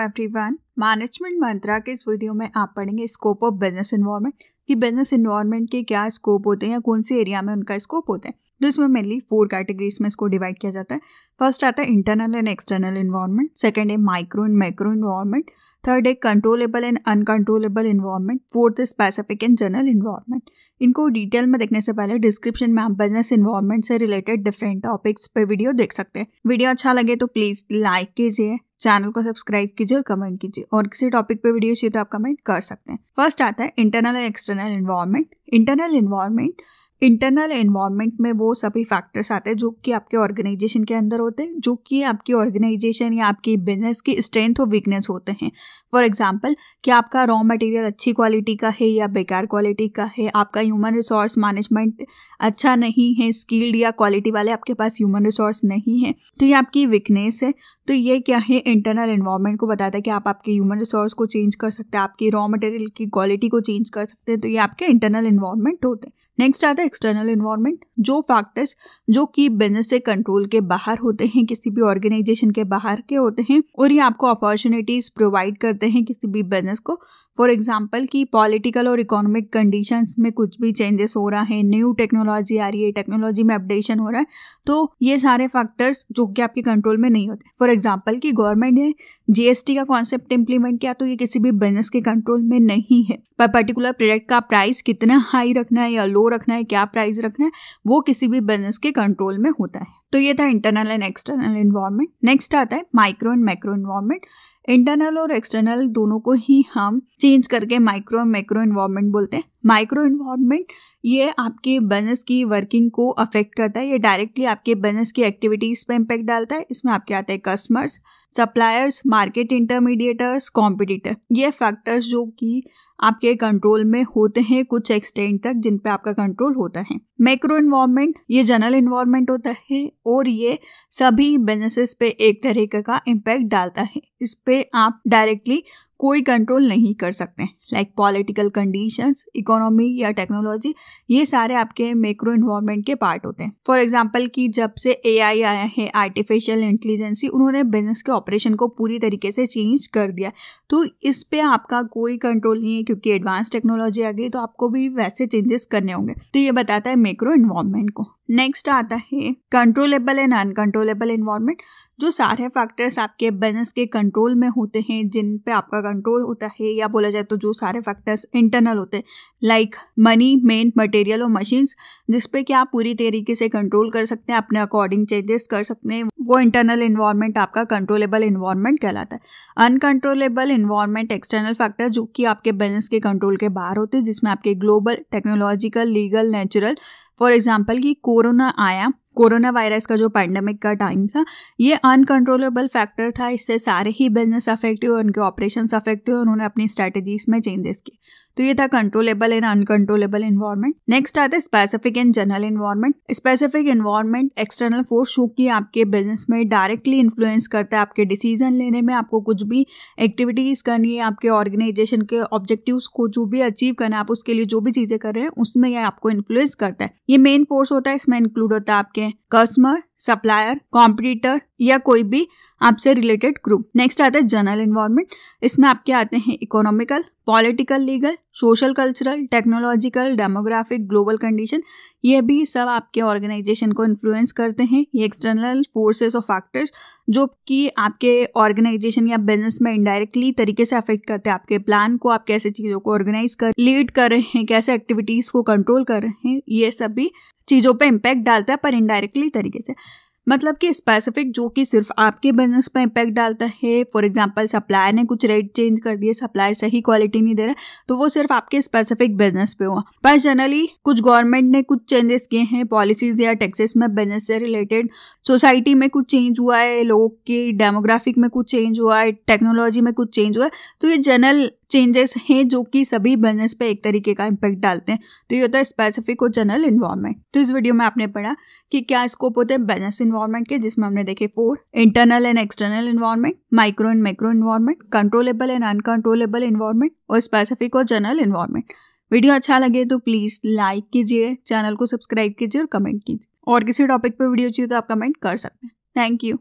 Everyone, management मंत्रा के इस video में आप पढ़ेंगे स्कोप ऑफ बिजनेस एनवायरनमेंट कि बिजनेस एनवायरनमेंट के क्या स्कोप होते हैं या कौन से एरिया में उनका स्कोप होता है। तो इसमें मेनली 4 कैटेगरीज में इसको डिवाइड किया जाता है। फर्स्ट आता है internal and external environment, second है micro and macro environment, third है controllable and uncontrollable environment, fourth है स्पेसिफिक एंड जनरल एनवायरनमेंट। इनको डिटेल में देखने से पहले डिस्क्रिप्शन में आप बिजनेस एनवायरनमेंट से रिलेटेड डिफरेंट टॉपिक्स पे वीडियो देख सकते हैं। वीडियो अच्छा लगे तो प्लीज लाइक कीजिए, चैनल को सब्सक्राइब कीजिए और कमेंट कीजिए, और किसी टॉपिक पे वीडियो चाहिए तो आप कमेंट कर सकते हैं। फर्स्ट आता है internal and external environment. Internal environment में वो सभी फैक्टर्स आते हैं जो कि आपके ऑर्गेनाइजेशन के अंदर होते हैं, जो कि आपकी ऑर्गेनाइजेशन या आपकी बिजनेस की स्ट्रेंथ और वीकनेस होते हैं। फॉर एग्जांपल कि आपका रॉ मटेरियल अच्छी क्वालिटी का है या बेकार क्वालिटी का है, आपका ह्यूमन रिसोर्स मैनेजमेंट अच्छा नहीं है, स्किल्ड या क्वालिटी वाले आपके पास ह्यूमन रिसोर्स नहीं है, तो ये आपकी वीकनेस है। तो ये क्या है, इंटरनल एनवायरनमेंट को बताता है कि आप आपके ह्यूमन रिसोर्स को चेंज कर सकते हैं, आपकी रॉ मटेरियल की क्वालिटी को चेंज कर सकते हैं। तो ये आपके इंटरनल एनवायरनमेंट होते हैं। नेक्स्ट आता है एक्सटर्नल एनवायरनमेंट, जो फैक्टर्स जो कि बिजनेस से कंट्रोल के बाहर होते हैं, किसी भी ऑर्गेनाइजेशन के बाहर के होते हैं, और ये आपको अपॉर्चुनिटीज प्रोवाइड करते हैं किसी भी बिजनेस को। फॉर एग्जाम्पल कि पॉलिटिकल और इकोनॉमिक कंडीशंस में कुछ भी चेंजेस हो रहा है, न्यू टेक्नोलॉजी आ रही है, टेक्नोलॉजी में अपडेशन हो रहा है, तो ये सारे फैक्टर्स जो कि आपके कंट्रोल में नहीं होते। फॉर एग्जाम्पल कि गवर्नमेंट ने जीएसटी का कॉन्सेप्ट इंप्लीमेंट किया, तो ये किसी भी बिजनेस के कंट्रोल में नहीं है। पर पर्टिकुलर प्रोडक्ट का प्राइस कितना हाई रखना है या लो रखना है, क्या प्राइस रखना है, वो किसी भी बिजनेस के कंट्रोल में होता है। तो ये था internal and external environment. Next आता है micro and macro environment. Internal और एक्सटर्नल दोनों को ही हम चेंज करके माइक्रो और मैक्रो एनवायरनमेंट बोलते हैं। माइक्रो एनवायरनमेंट ये आपके बिजनेस की वर्किंग को अफेक्ट करता है, ये डायरेक्टली आपके बिजनेस की एक्टिविटीज पे इम्पैक्ट डालता है। इसमें आपके आते हैं कस्टमर्स, सप्लायर्स, मार्केट इंटरमीडिएटर्स, कॉम्पिटिटर। ये फैक्टर्स जो कि आपके कंट्रोल में होते हैं कुछ एक्सटेंट तक, जिन पे आपका कंट्रोल होता है। मैक्रो एनवायरनमेंट ये जनरल एनवायरनमेंट होता है और ये सभी बिजनेसेस पे एक तरीके का इम्पैक्ट डालता है। इस पे आप डायरेक्टली कोई कंट्रोल नहीं कर सकते, लाइक पॉलिटिकल कंडीशंस, इकोनॉमी या टेक्नोलॉजी, ये सारे आपके मैक्रो एनवायरनमेंट के पार्ट होते हैं। फॉर एग्जांपल कि जब से एआई आया है, आर्टिफिशियल इंटेलिजेंसी, उन्होंने बिजनेस के ऑपरेशन को पूरी तरीके से चेंज कर दिया, तो इस पे आपका कोई कंट्रोल नहीं है, क्योंकि एडवांस टेक्नोलॉजी आ गई, तो आपको भी वैसे चेंजेस करने होंगे। तो ये बताता है मैक्रो एनवायरनमेंट को। नेक्स्ट आता है कंट्रोलेबल एंड अनकंट्रोलेबल एनवायरनमेंट। जो सारे फैक्टर्स आपके बिजनेस के कंट्रोल में होते हैं, जिन पे आपका कंट्रोल होता है, या बोला जाए तो जो सारे फैक्टर्स इंटरनल होते हैं, लाइक मनी, मेन, मटेरियल और मशीन्स, जिसपे कि आप पूरी तरीके से कंट्रोल कर सकते हैं, अपने अकॉर्डिंग चेंजेस कर सकते हैं, वो इंटरनल एनवायरनमेंट आपका कंट्रोलेबल एनवायरनमेंट कहलाता है। अनकंट्रोलेबल एनवायरनमेंट एक्सटर्नल फैक्टर जो कि आपके बिजनेस के कंट्रोल के बाहर होते हैं, जिसमें आपके global, technological, legal, natural. For example कि कोरोना आया, कोरोना वायरस का जो पैंडेमिक का टाइम था, ये अनकंट्रोलेबल फैक्टर था। इससे सारे ही बिजनेस अफेक्ट हुए, उनके ऑपरेशंस अफेक्ट हुए, उन्होंने अपनी स्ट्रेटजीज में चेंजेस किए। तो ये था controllable and uncontrollable environment. Next आता है specific and general environment. Specific environment external force जो कि आपके बिजनेस में डायरेक्टली इन्फ्लुएंस करता है, आपके डिसीजन लेने में, आपको कुछ भी एक्टिविटीज करनी है, आपके ऑर्गेनाइजेशन के ऑब्जेक्टिव्स को जो भी अचीव करना है, आप उसके लिए जो भी चीजें कर रहे हैं, उसमें ये आपको इन्फ्लुएंस करता है। ये मेन फोर्स होता है, इसमें इंक्लूड होता है आपके कस्टमर, सप्लायर, कॉम्पिटिटर या कोई भी आपसे रिलेटेड ग्रुप। नेक्स्ट आता है जनरल एनवायरनमेंट। इसमें आपके आते हैं economical, political, legal, social, cultural, technological, demographic, global condition. ये भी सब आपके ऑर्गेनाइजेशन को इन्फ्लुएंस करते हैं। ये एक्सटर्नल फोर्सेस और फैक्टर्स जो कि आपके ऑर्गेनाइजेशन या बिजनेस में इनडायरेक्टली तरीके से अफेक्ट करते हैं आपके प्लान को, आप कैसे चीज़ों को ऑर्गेनाइज कर लीड कर रहे हैं, कैसे एक्टिविटीज़ को कंट्रोल कर रहे हैं, ये सभी चीज़ों पे इम्पैक्ट डालता है, पर इनडायरेक्टली तरीके से। मतलब कि स्पेसिफिक जो कि सिर्फ आपके बिजनेस पे इम्पैक्ट डालता है। फॉर एग्जांपल सप्लायर ने कुछ रेट चेंज कर दिए, सप्लायर सही क्वालिटी नहीं दे रहा, तो वो सिर्फ आपके स्पेसिफिक बिजनेस पे हुआ। पर जनरली कुछ गवर्नमेंट ने कुछ चेंजेस किए हैं पॉलिसीज या टैक्सेस में, बिजनेस से रिलेटेड, सोसाइटी में कुछ चेंज हुआ है, लोगों की डेमोग्राफिक में कुछ चेंज हुआ है, टेक्नोलॉजी में कुछ चेंज हुआ है, तो ये जनरल चेंजेस हैं जो कि सभी बिजनेस पे एक तरीके का इम्पैक्ट डालते हैं। तो ये होता है स्पेसिफिक और जनरल एनवायरनमेंट। तो इस वीडियो में आपने पढ़ा कि क्या स्कोप होते हैं बिजनेस एनवायरनमेंट के, जिसमें हमने देखे 4: internal and external environment, micro and macro environment, controllable and uncontrollable environment, और स्पेसिफिक और जनरल एनवायरनमेंट। वीडियो अच्छा लगे तो प्लीज लाइक कीजिए, चैनल को सब्सक्राइब कीजिए और कमेंट कीजिए, और किसी टॉपिक पे वीडियो चाहिए तो आप कमेंट कर सकते हैं। Thank you.